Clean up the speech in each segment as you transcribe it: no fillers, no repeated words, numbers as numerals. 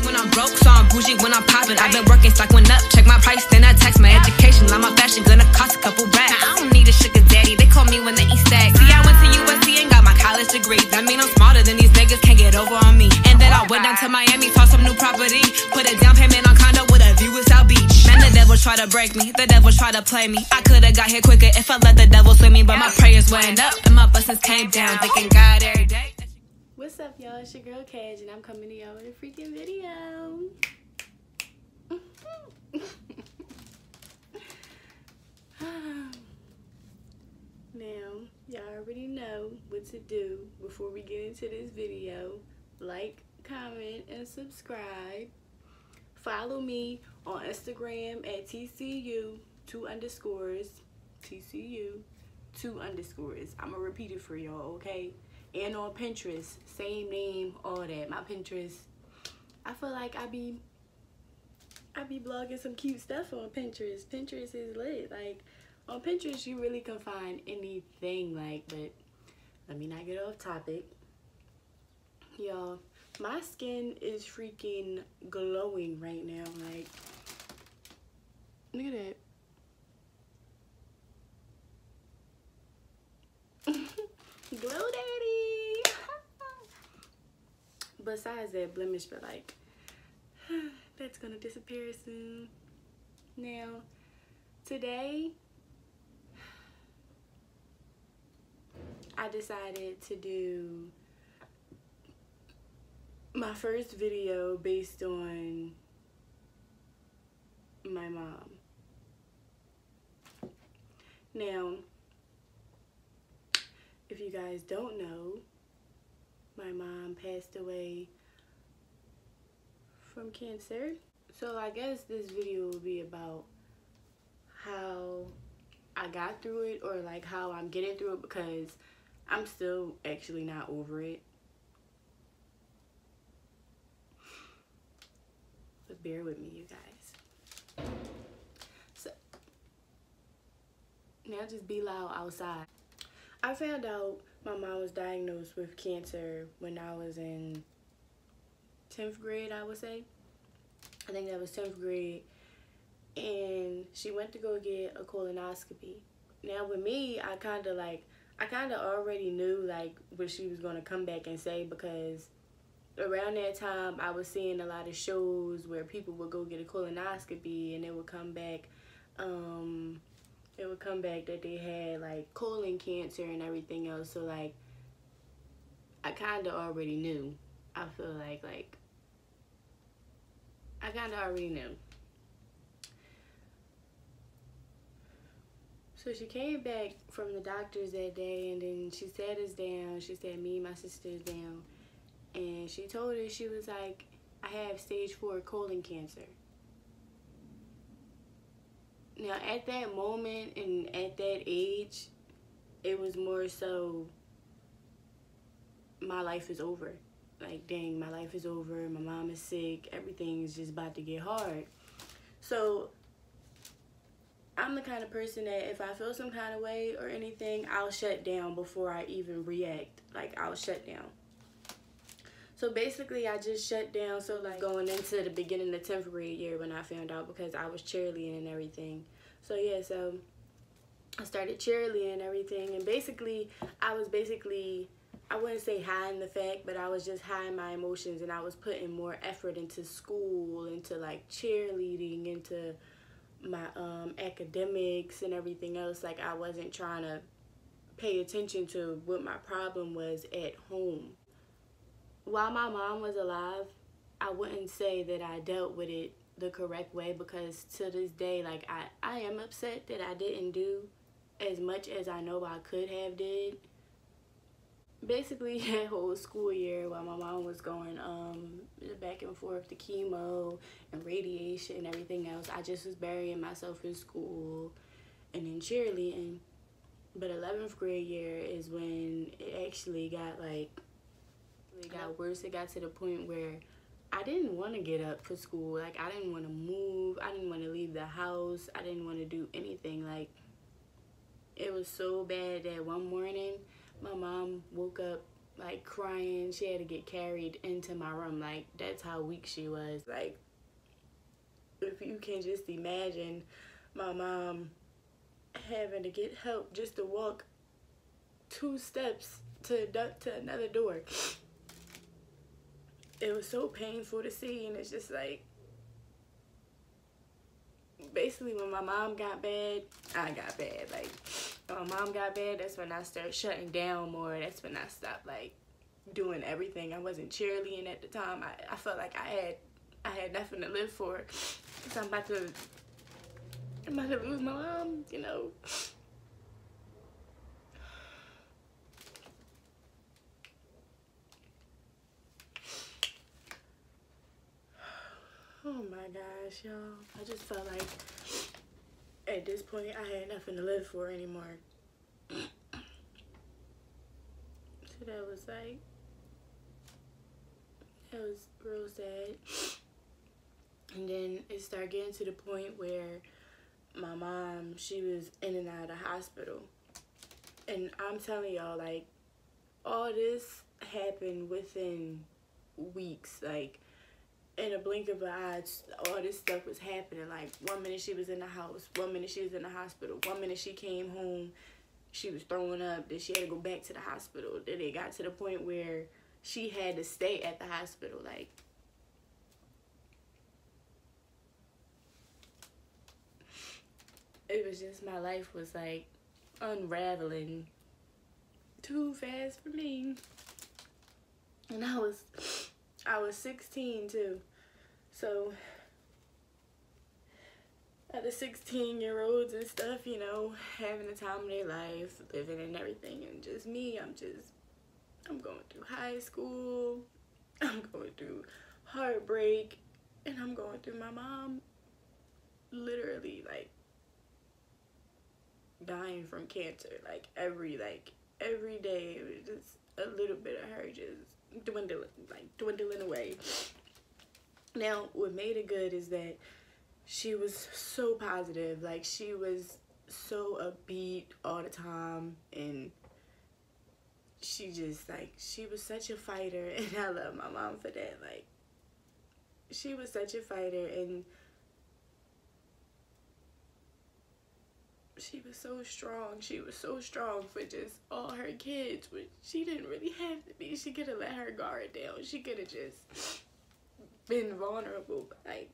when I'm broke, so I'm bougie when I'm popping. I've been working, stock went up, check my price, then I text my education. Like my fashion gonna cost a couple racks. Now, I don't need a sugar daddy, they call me when they eat stacks. See, I went to USC and got my college degree. That mean I'm smarter than these niggas, can't get over on me. And then I went down to Miami, saw some new property. Put a down payment on condo with a view of South Beach. Man, the devil try to break me, the devil try to play me. I could've got here quicker if I let the devil swing me. But my prayers went up and my blessings came down. Thanking God every day. What's up, y'all? It's your girl Kaj, and I'm coming to y'all with a freaking video. Now, y'all already know what to do before we get into this video. Like, comment, and subscribe. Follow me on Instagram at TCU2_. TCU2_. I'm gonna repeat it for y'all, okay? And on Pinterest, same name, all that. My Pinterest, I feel like I be blogging some cute stuff on Pinterest. Pinterest is lit. Like, on Pinterest, you really can find anything, like, but let me not get off topic. Y'all, my skin is freaking glowing right now. Like, look at that. Glow daddy. Besides that blemish, but like, that's gonna disappear soon. Now, today, I decided to do my first video based on my mom. Now, if you guys don't know, my mom passed away from cancer. So I guess this video will be about how I got through it, or like how I'm getting through it, because I'm still actually not over it. But bear with me, you guys. So now just be loud outside. I found out my mom was diagnosed with cancer when I was in 10th grade, I would say. I think that was 10th grade. And she went to go get a colonoscopy. Now with me, I kind of already knew like what she was going to come back and say, because around that time I was seeing a lot of shows where people would go get a colonoscopy and it would come back that they had like colon cancer and everything else. So like, I kind of already knew. I feel like I kind of already knew. So she came back from the doctors that day, and then she sat us down. She sat me and my sisters down, and she told us, she was like, I have stage 4 colon cancer. Now, at that moment and at that age, it was more so, my life is over. Like, dang, my life is over. My mom is sick. Everything is just about to get hard. So, I'm the kind of person that if I feel some kind of way or anything, I'll shut down before I even react. Like, I'll shut down. So basically, I just shut down. So like, going into the beginning of 10th grade year when I found out, because I was cheerleading and everything. So yeah, so I started cheerleading and everything. And basically, I wouldn't say hiding the fact, but I was just hiding my emotions. And I was putting more effort into school, into like cheerleading, into my academics and everything else. Like, I wasn't trying to pay attention to what my problem was at home. While my mom was alive, I wouldn't say that I dealt with it the correct way, because to this day, like, I am upset that I didn't do as much as I know I could have did. Basically, that whole school year while my mom was going back and forth to chemo and radiation and everything else, I just was burying myself in school and in cheerleading. But 11th grade year is when it actually got like, it got worse. It got to the point where I didn't want to get up for school. Like, I didn't want to move. I didn't want to leave the house. I didn't want to do anything. Like, it was so bad that one morning my mom woke up like crying. She had to get carried into my room. Like, that's how weak she was. Like, if you can just imagine my mom having to get help just to walk 2 steps to another door. It was so painful to see, and it's just like, basically when my mom got bad, I got bad. Like, when my mom got bad, that's when I started shutting down more. That's when I stopped, like, doing everything. I wasn't cheerleading at the time. I felt like I had nothing to live for, because I'm about to lose my mom, you know. Oh my gosh, y'all. I just felt like at this point I had nothing to live for anymore. So that was like, that was real sad. And then it started getting to the point where my mom, she was in and out of the hospital. And I'm telling y'all, like, all this happened within weeks. Like, in a blink of an eye, all this stuff was happening. Like, 1 minute she was in the house, 1 minute she was in the hospital, 1 minute she came home, she was throwing up, then she had to go back to the hospital. Then it got to the point where she had to stay at the hospital. Like, it was just, my life was like unraveling too fast for me. And I was 16 too. So other 16-year-olds and stuff, you know, having the time of their life, living and everything, and just me, I'm going through high school, I'm going through heartbreak, and I'm going through my mom literally, like, dying from cancer. Like, every day, it was just a little bit of her just dwindling away. Now, what made it good is that she was so positive. Like, she was so upbeat all the time, and she just, like, she was such a fighter, and I love my mom for that. Like, she was such a fighter, and she was so strong. She was so strong for just all her kids, which she didn't really have to be. She could have let her guard down. She could have just been vulnerable, but, like,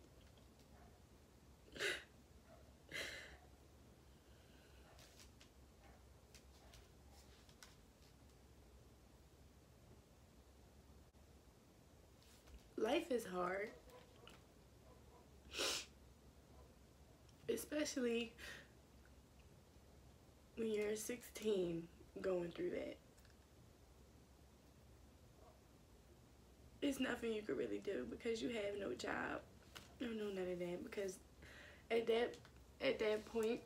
life is hard, especially when you're 16 going through that. It's nothing you could really do because you have no job, no none of that. Because at that point,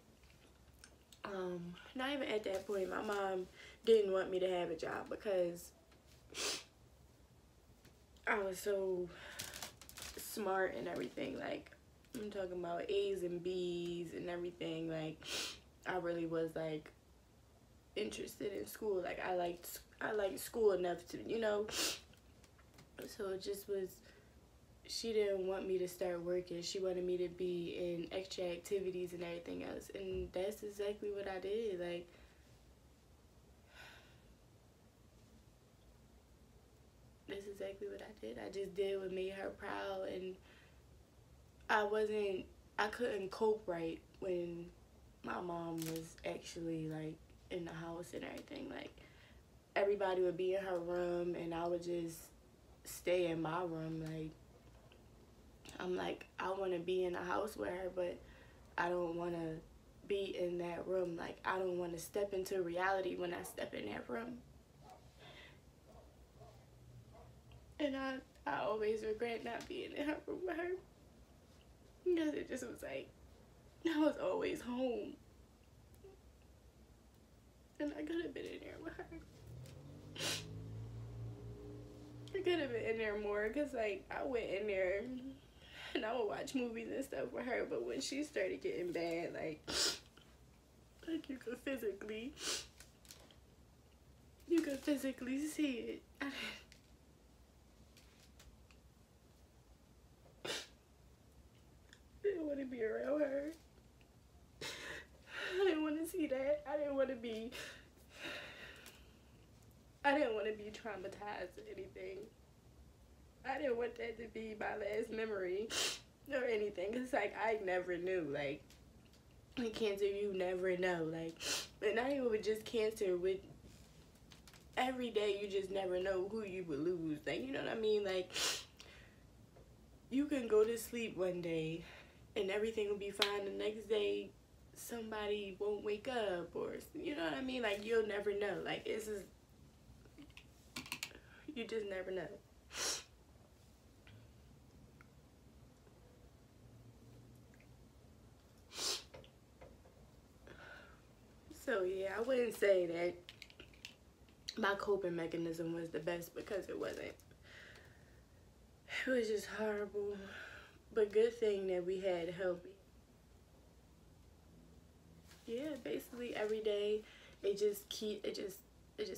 not even at that point, my mom didn't want me to have a job because I was so smart and everything. Like, I'm talking about A's and B's and everything. Like, I really was, like, interested in school. Like, I liked school enough to, you know. So it just was, she didn't want me to start working. She wanted me to be in extra activities and everything else. And that's exactly what I did. Like, that's exactly what I did. I just did what made her proud. And I couldn't cope right when my mom was actually, like, in the house and everything. Like, everybody would be in her room and I would just stay in my room. Like, I'm like, I want to be in the house with her, but I don't want to be in that room. Like, I don't want to step into reality when I step in that room. And I always regret not being in her room with her, because it just was like, I was always home. And I could have been in there with her. I could have been in there more, because, like, I went in there and I would watch movies and stuff with her. But when she started getting bad, like you could physically You could physically see it. I didn't want to be around her. I didn't want to see that. I didn't want to be traumatized or anything. I didn't want that to be my last memory or anything. It's like, I never knew. Like, with cancer, you never know. Like, but not even with just cancer, with every day, you just never know who you would lose. Like, you know what I mean? Like, you can go to sleep one day and everything will be fine. The next day, somebody won't wake up, or, you know what I mean? Like, you'll never know. Like, it's just, you just never know. So yeah, I wouldn't say that my coping mechanism was the best, because it wasn't. It was just horrible. But good thing that we had help. Yeah, basically every day it just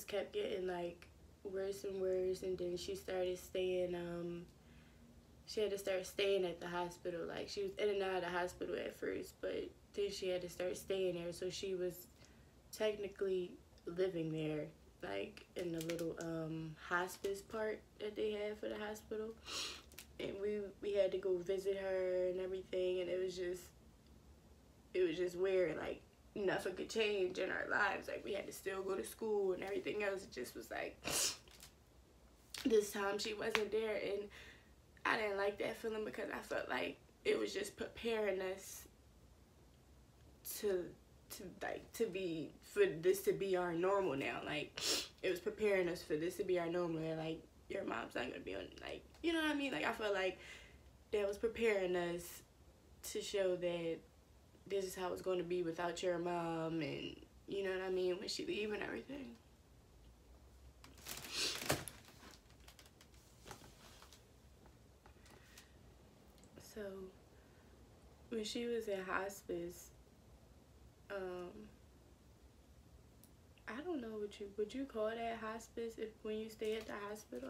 kept getting like worse and worse, and then she started staying she had to start staying at the hospital. Like, she was in and out of the hospital at first, but then she had to start staying there. So she was technically living there, like in the little hospice part that they had for the hospital, and we had to go visit her and everything, and it was just weird. Like, nothing could change in our lives. Like, we had to still go to school and everything else. It just was like, this time she wasn't there, and I didn't like that feeling, because I felt like it was just preparing us for this to be our normal now. Like, it was preparing us for this to be our normal, and like, your mom's not gonna be on, like, you know what I mean? Like, I felt like that was preparing us to show that this is how it's going to be without your mom, and you know what I mean, when she leave and everything. So when she was in hospice, I don't know would you call that hospice if when you stay at the hospital?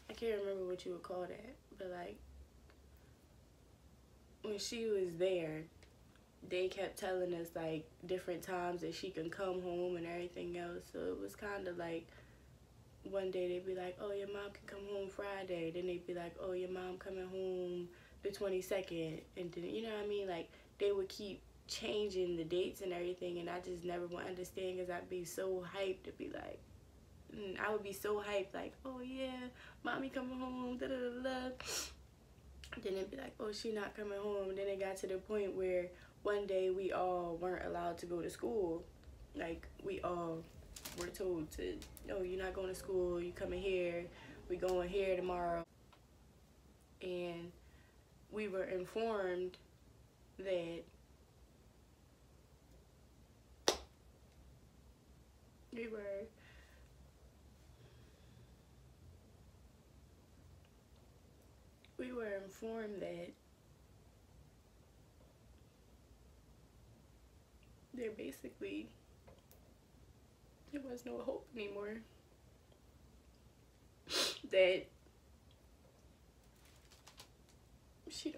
I can't remember what you would call that, but like, when she was there, they kept telling us like different times that she can come home and everything else. So it was kind of like, one day they'd be like, oh, your mom can come home Friday. Then they'd be like, oh, your mom coming home the 22nd. And then, you know what I mean? Like, they would keep changing the dates and everything, and I just never would understand, because I'd be so hyped to be like, I would be so hyped, like, oh yeah, mommy coming home, da da da da. Then it'd be like, oh, she not coming home. And then it got to the point where one day we all weren't allowed to go to school. Like, we all were told to, no, you're not going to school, you coming here, we going here tomorrow. And we were informed that we were informed that there was no hope anymore. That she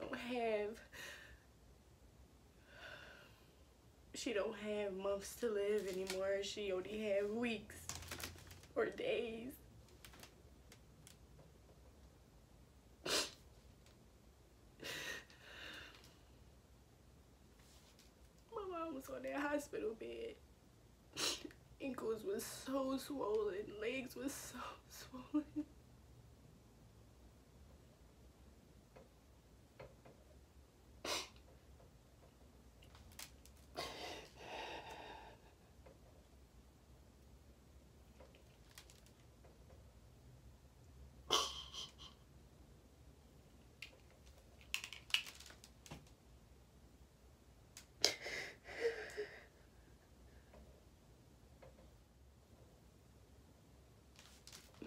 don't have months to live anymore. She only have weeks or days. My mom was on that hospital bed. Ankles was so swollen, legs was so swollen.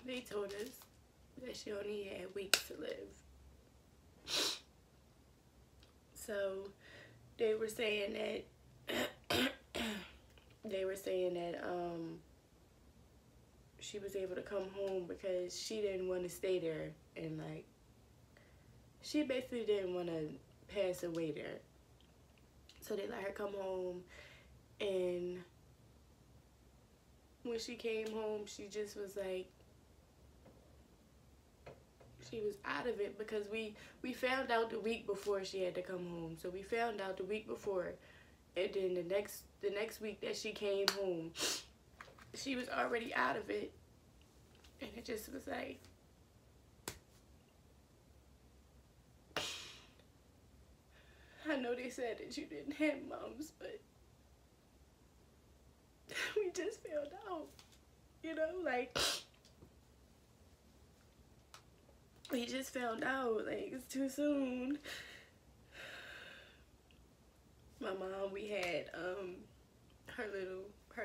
They told us that she only had weeks to live. So they were saying that she was able to come home because she didn't want to stay there, and like she basically didn't want to pass away there. So they let her come home, and when she came home, she just was like, she was out of it, because we found out the week before she had to come home. So we found out the week before, and then the next week that she came home, she was already out of it. And it just was like, I know they said that you didn't have moms, but we just found out, you know, like, we just found out, like, it's too soon. My mom, we had her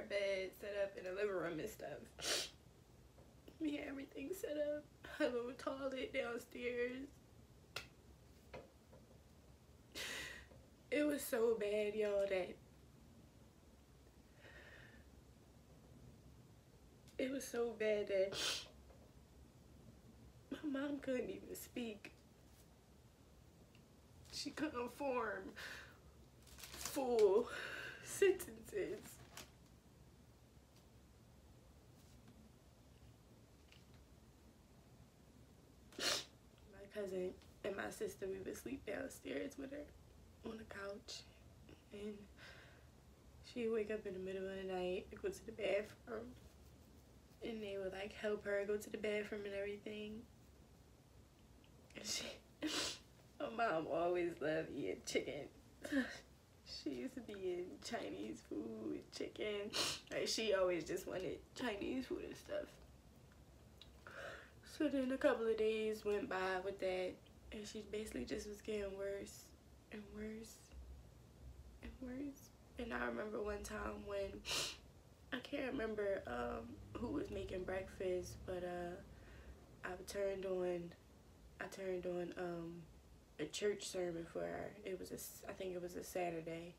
bed set up in the living room and stuff. We had everything set up, her little toilet downstairs. It was so bad, y'all, that it was so bad that my mom couldn't even speak. She couldn't form full sentences. My cousin and my sister, we would sleep downstairs with her on the couch, and she would wake up in the middle of the night to go to the bathroom, and they would like help her go to the bathroom and everything. And my mom always loved eating chicken. She used to be eating Chinese food, chicken. Like, she always just wanted Chinese food and stuff. So then a couple of days went by with that, and she basically just was getting worse and worse and worse. And I remember one time when, I can't remember who was making breakfast, but I turned on a church sermon for her. I think it was a Saturday,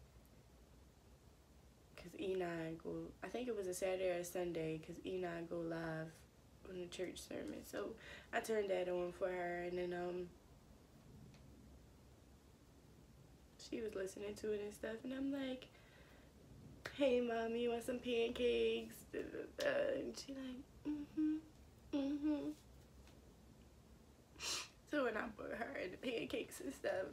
cause E9 go. I think it was a Saturday or a Sunday, cause E9 go live on the church sermon. So I turned that on for her, and then she was listening to it and stuff, and I'm like, "Hey, mommy, you want some pancakes?" And she like, mm-hmm. So when I put her in the pancakes and stuff,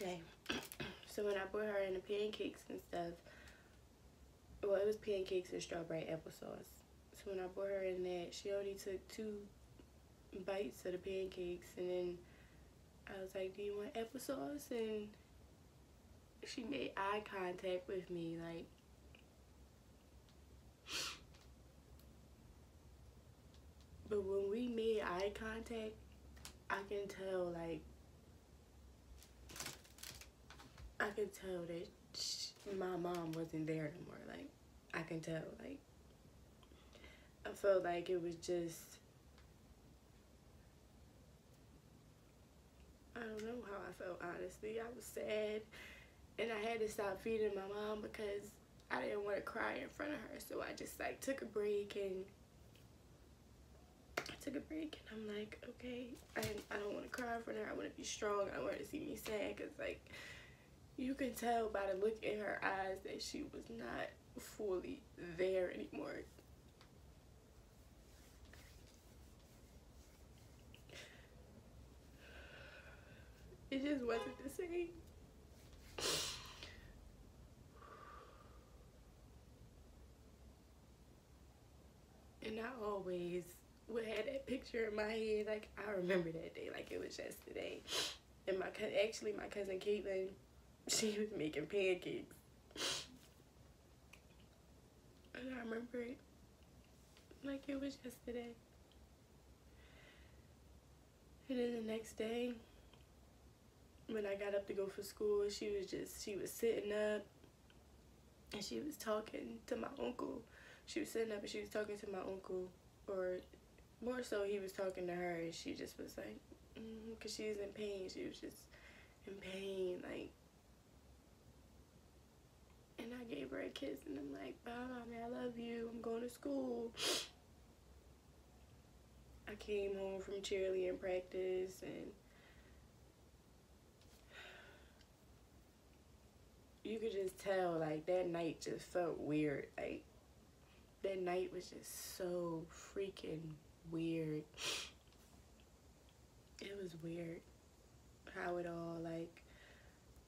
okay. So when I put her in the pancakes and stuff, well, it was pancakes and strawberry applesauce. So when I put her in that, she only took 2 bites of the pancakes, and then I was like, "Do you want applesauce?" And she made eye contact with me, like, but when we made eye contact, I can tell, like, I could tell that my mom wasn't there anymore. Like, I can tell, like, I felt like it was just, I don't know how I felt, honestly. I was sad, and I had to stop feeding my mom because I didn't want to cry in front of her. So I just, like, took a break, and I'm like, okay, I don't want to cry in front of her. I want to be strong. I don't want her to see me sad, because, like, you can tell by the look in her eyes that she was not fully there anymore. It just wasn't the same. And I always would have that picture in my head. Like, I remember that day like it was yesterday. And my cousin Caitlin, she was making pancakes. And I remember it like it was yesterday. And then the next day, when I got up to go for school, she was sitting up, and she was talking to my uncle. she was sitting up and she was talking to my uncle, or more so he was talking to her, and she just was like, because she was in pain. She was just in pain, like. And I gave her a kiss, and I'm like, bye, mommy, I love you. I'm going to school. I came home from cheerleading practice, and you could just tell, like, that night just felt weird. Like, that night was just so freaking weird. It was weird how it all, like,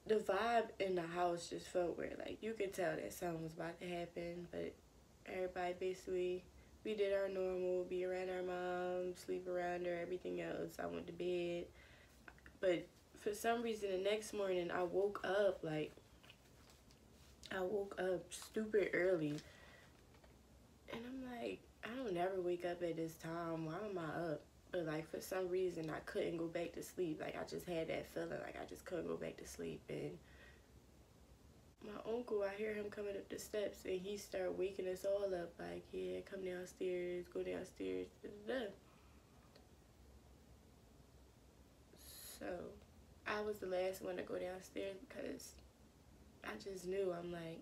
the vibe in the house just felt weird. Like, you could tell that something was about to happen, but everybody basically, we did our normal, be around our mom, sleep around her, everything else. I went to bed. But for some reason, the next morning, I woke up stupid early. And I'm like, I don't never wake up at this time. Why am I up? But, like, for some reason, I couldn't go back to sleep. Like, I just had that feeling. Like, I just couldn't go back to sleep. And my uncle, I hear him coming up the steps, and he started waking us all up. Like, yeah, come downstairs, go downstairs, da-da-da. So, I was the last one to go downstairs because I just knew. I'm like...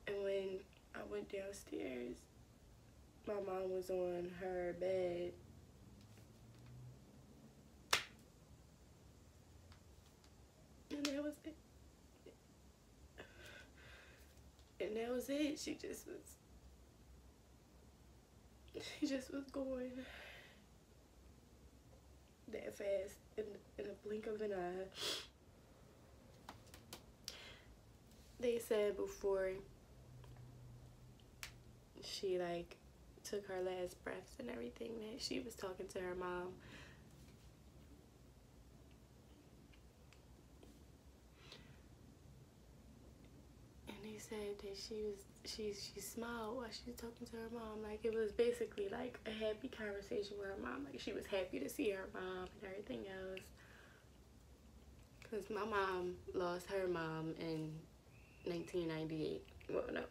And when I went downstairs, my mom was on her bed. And that was it. And that was it. She just was going that fast in a blink of an eye. They said before she, like, took her last breaths and everything that she was talking to her mom. And they said that she smiled while she was talking to her mom. Like, it was basically like a happy conversation with her mom. Like, she was happy to see her mom and everything else. Because my mom lost her mom in 1998. Well, no.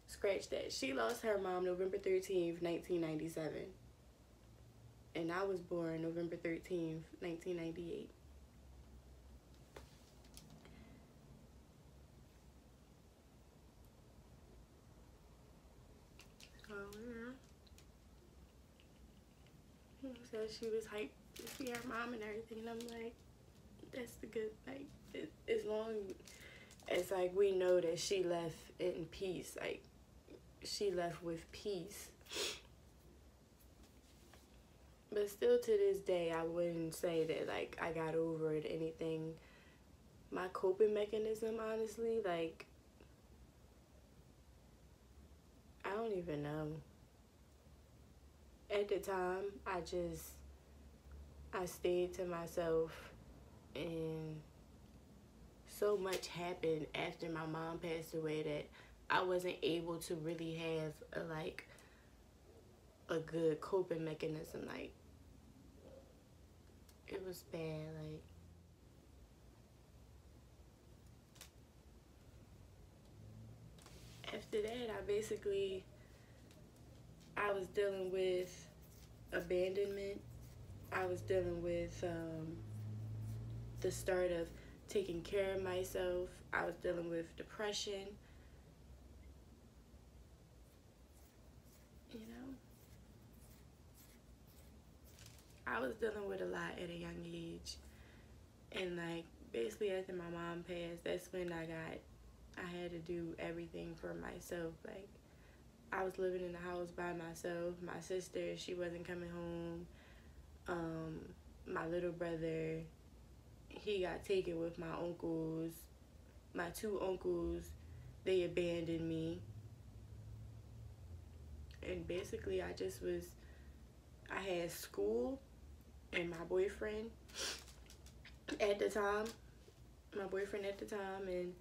Scratch that. She lost her mom November 13th, 1997. And I was born November 13th, 1998. So she was hyped to see her mom and everything. And I'm like, that's the good, like, as long as, like, we know that she left in peace, like, she left with peace. But still to this day, I wouldn't say that, like, I got over it or anything. My coping mechanism, honestly, like, I don't even know. At the time, I stayed to myself, and so much happened after my mom passed away that I wasn't able to really have a good coping mechanism. Like, it was bad. Like, after that, I was dealing with abandonment. I was dealing with the start of taking care of myself. I was dealing with depression. You know, I was dealing with a lot at a young age. And, like, basically after my mom passed, that's when I had to do everything for myself. Like, I was living in the house by myself. My sister, she wasn't coming home. My little brother, he got taken with my uncles. My two uncles, they abandoned me. And basically, I had school and my boyfriend at the time. And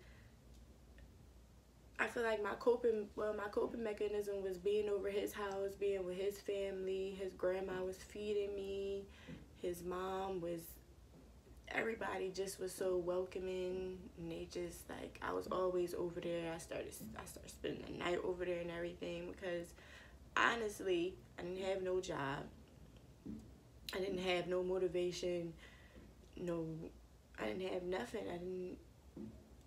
I feel like my coping mechanism was being over his house, being with his family. His grandma was feeding me. His mom was everybody just was so welcoming, and they just like, I was always over there. I started spending the night over there and everything, because honestly, I didn't have no job. I didn't have no motivation. I didn't have nothing.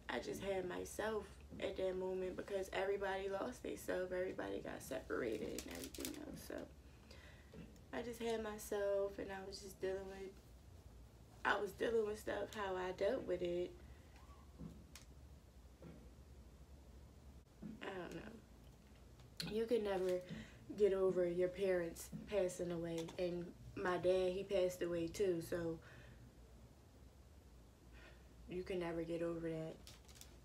I just had myself at that moment, because everybody lost themselves. Everybody got separated and everything else. So I just had myself, and I was just dealing with stuff how I dealt with it. I don't know. You can never get over your parents passing away, and my dad, he passed away too, so you can never get over that.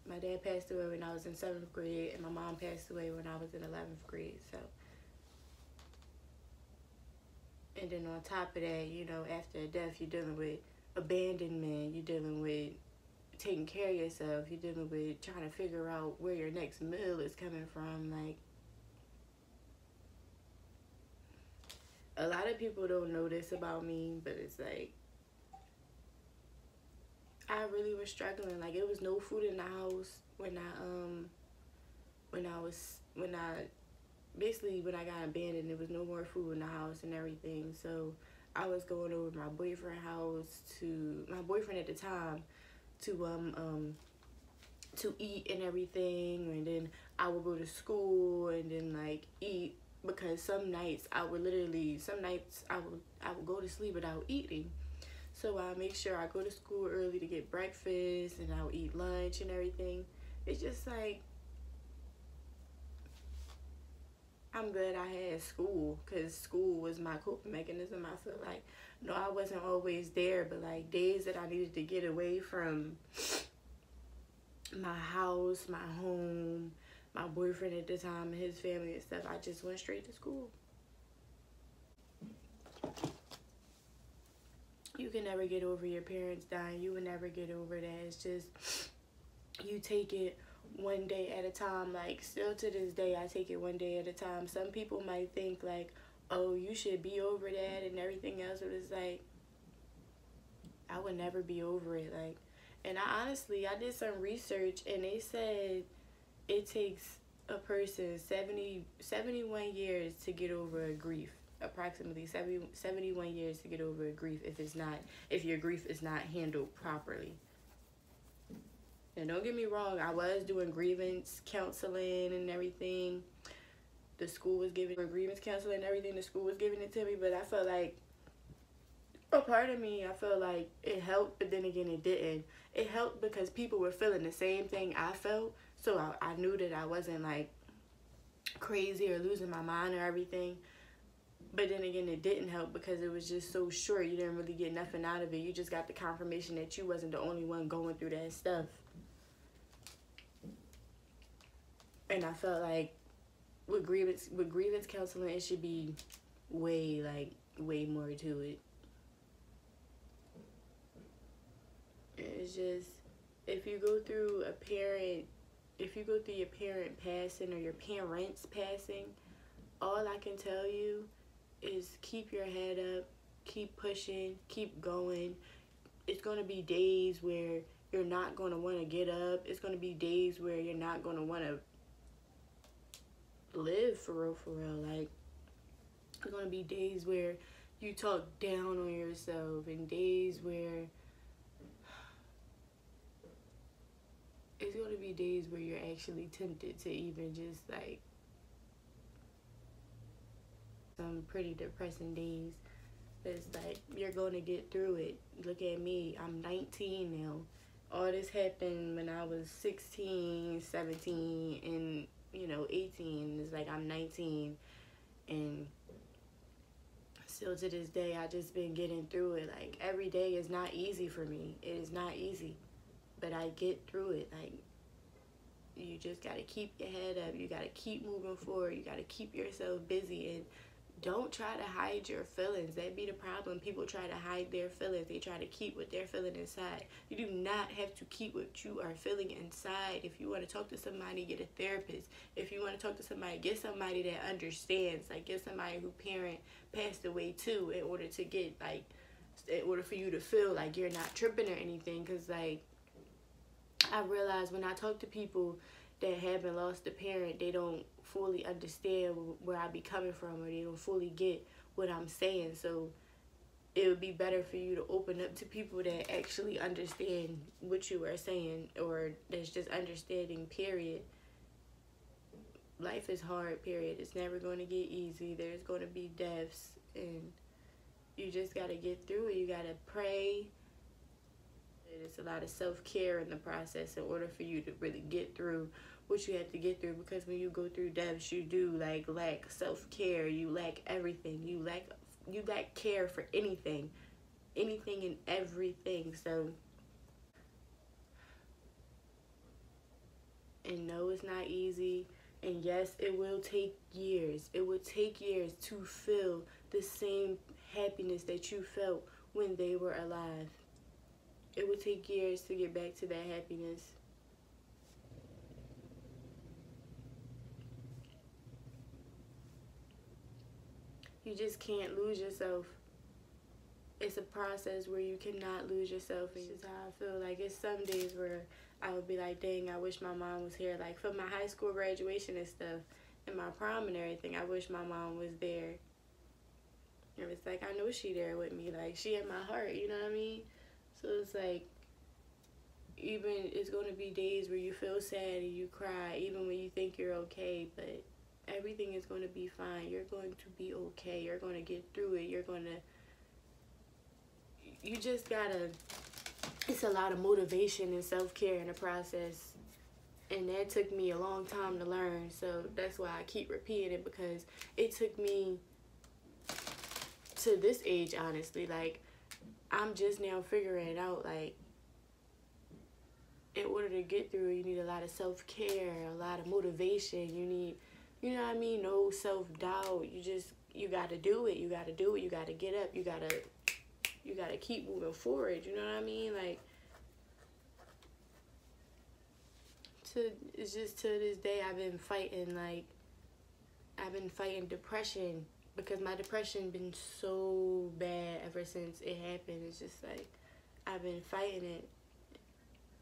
My dad passed away when I was in 7th grade, and my mom passed away when I was in 11th grade, so. And then on top of that, you know, after a death, you're dealing with abandonment, you're dealing with taking care of yourself, you're dealing with trying to figure out where your next meal is coming from. Like, a lot of people don't know this about me, but it's like, I really was struggling. Like, it was no food in the house when I got abandoned. There was no more food in the house and everything. So I was going over to my boyfriend's house, to my boyfriend at the time, to eat and everything, and then I would go to school and then like eat, because some nights I would go to sleep without eating. So I make sure I go to school early to get breakfast, and I would eat lunch and everything. It's just like, I'm glad I had school, because school was my coping mechanism. I feel like, no, I wasn't always there, but like days that I needed to get away from my house, my home, my boyfriend at the time, and his family and stuff, I just went straight to school. You can never get over your parents dying. You will never get over that. It's just, you take it one day at a time. Like, still to this day, I take it one day at a time. Some people might think like, oh, you should be over that and everything else, but it's like, I would never be over it. Like, and I did some research, and they said it takes a person 71 years to get over a grief. Approximately 71 years to get over a grief if your grief is not handled properly. And don't get me wrong, I was doing grievance counseling and everything. The school was giving grievance counseling and everything. The school was giving it to me, but I felt like, a part of me, I felt like it helped, but then again, it didn't. It helped because people were feeling the same thing I felt, so I knew that I wasn't like crazy or losing my mind or everything. But then again, it didn't help because it was just so short. You didn't really get nothing out of it. You just got the confirmation that you wasn't the only one going through that stuff. And I felt like with grievance counseling, it should be way more to it. It's just, if you go through your parent passing or your parents passing, all I can tell you is keep your head up, keep pushing, keep going. It's going to be days where you're not going to want to get up. It's going to be days where you're not going to want to live for real. Like, it's going to be days where you talk down on yourself, and days where it's going to be days where you're actually tempted to even just like, some pretty depressing days. It's like, you're going to get through it. Look at me, I'm 19 now. All this happened when I was 16, 17, and 18. It's like, I'm 19, and still to this day, I just been getting through it. Like, every day is not easy for me. It is not easy, but I get through it. Like, you just got to keep your head up. You got to keep moving forward. You got to keep yourself busy, and don't try to hide your feelings. That be the problem. People try to hide their feelings. They try to keep what they're feeling inside. You do not have to keep what you are feeling inside. If you want to talk to somebody, get a therapist. If you want to talk to somebody, get somebody that understands. Like, get somebody whose parent passed away too, in order to get like in order for you to feel like you're not tripping or anything. Because, like, I realize when I talk to people that haven't lost a parent, they don't fully understand where I be coming from, or they don't fully get what I'm saying. So it would be better for you to open up to people that actually understand what you are saying, or that's just understanding, period. Life is hard, period. It's never going to get easy. There's going to be deaths, and you just got to get through it. You got to pray. It's a lot of self-care in the process in order for you to really get through what you have to get through, because when you go through deaths, you do lack self-care. You lack everything. You lack care for anything and everything. So, and no, it's not easy. And yes, it will take years. It will take years to feel the same happiness that you felt when they were alive. It will take years to get back to that happiness. You just can't lose yourself. It's a process where you cannot lose yourself. And this is how I feel. Like, it's some days where I would be like, dang, I wish my mom was here. Like, for my high school graduation and stuff, and my prom and everything, I wish my mom was there. And it's like, I know she there with me. Like, she in my heart, you know what I mean? So it's like, even it's going to be days where you feel sad and you cry, even when you think you're okay, but everything is going to be fine. You're going to be okay. You're going to get through it. You just gotta, it's a lot of motivation and self-care in the process. And that took me a long time to learn. So that's why I keep repeating it, because it took me to this age, honestly. Like, I'm just now figuring it out. Like, in order to get through it, you need a lot of self-care, a lot of motivation. You need, you know what I mean, no self-doubt. You got to do it. You got to do it. You got to get up. You got to keep moving forward. You know what I mean? Like, it's just to this day, I've been fighting depression, because my depression been so bad ever since it happened. It's just like, I've been fighting it.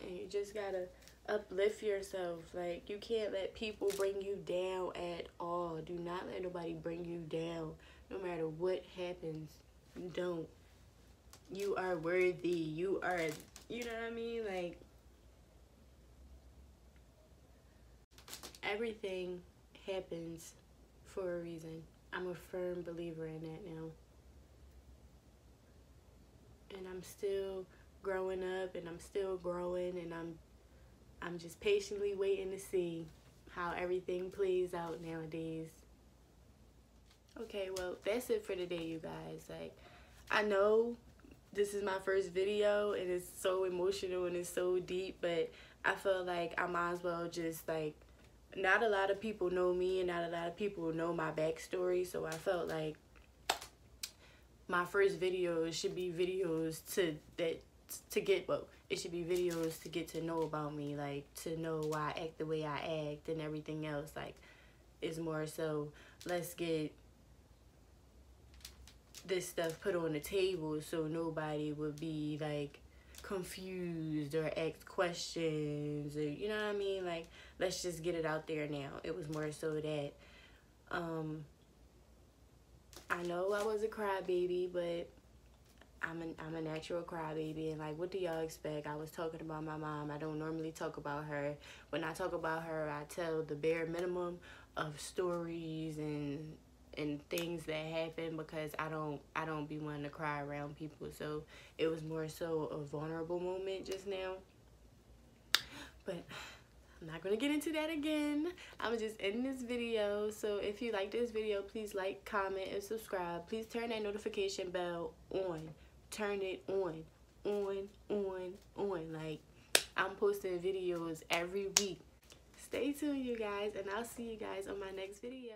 And you just gotta uplift yourself. Like, you can't let people bring you down at all. Do not let nobody bring you down, no matter what happens. You don't. You are worthy. You are, you know what I mean? Like, everything happens for a reason. I'm a firm believer in that now. And I'm still growing up, and I'm still growing, and I'm just patiently waiting to see how everything plays out nowadays. Okay, well, that's it for today, you guys. Like, I know this is my first video, and it's so emotional and it's so deep, but I feel like I might as well just, like, not a lot of people know me, and not a lot of people know my backstory, so I felt like my first videos should be videos it should be videos to get to know about me, like, to know why I act the way I act and everything else. Like, it's more so, let's get this stuff put on the table so nobody would be, like, confused or ask questions, or, you know what I mean? Like, let's just get it out there now. It was more so that, I know I was a crybaby, but I'm a natural crybaby, and, like, what do y'all expect? I was talking about my mom. I don't normally talk about her. When I talk about her, I tell the bare minimum of stories and things that happen, because I don't be wanting to cry around people. So it was more so a vulnerable moment just now. But I'm not going to get into that again. I'm just ending this video. So if you like this video, please like, comment, and subscribe. Please turn that notification bell on. Turn it on. Like, I'm posting videos every week. Stay tuned, you guys, and I'll see you guys on my next video.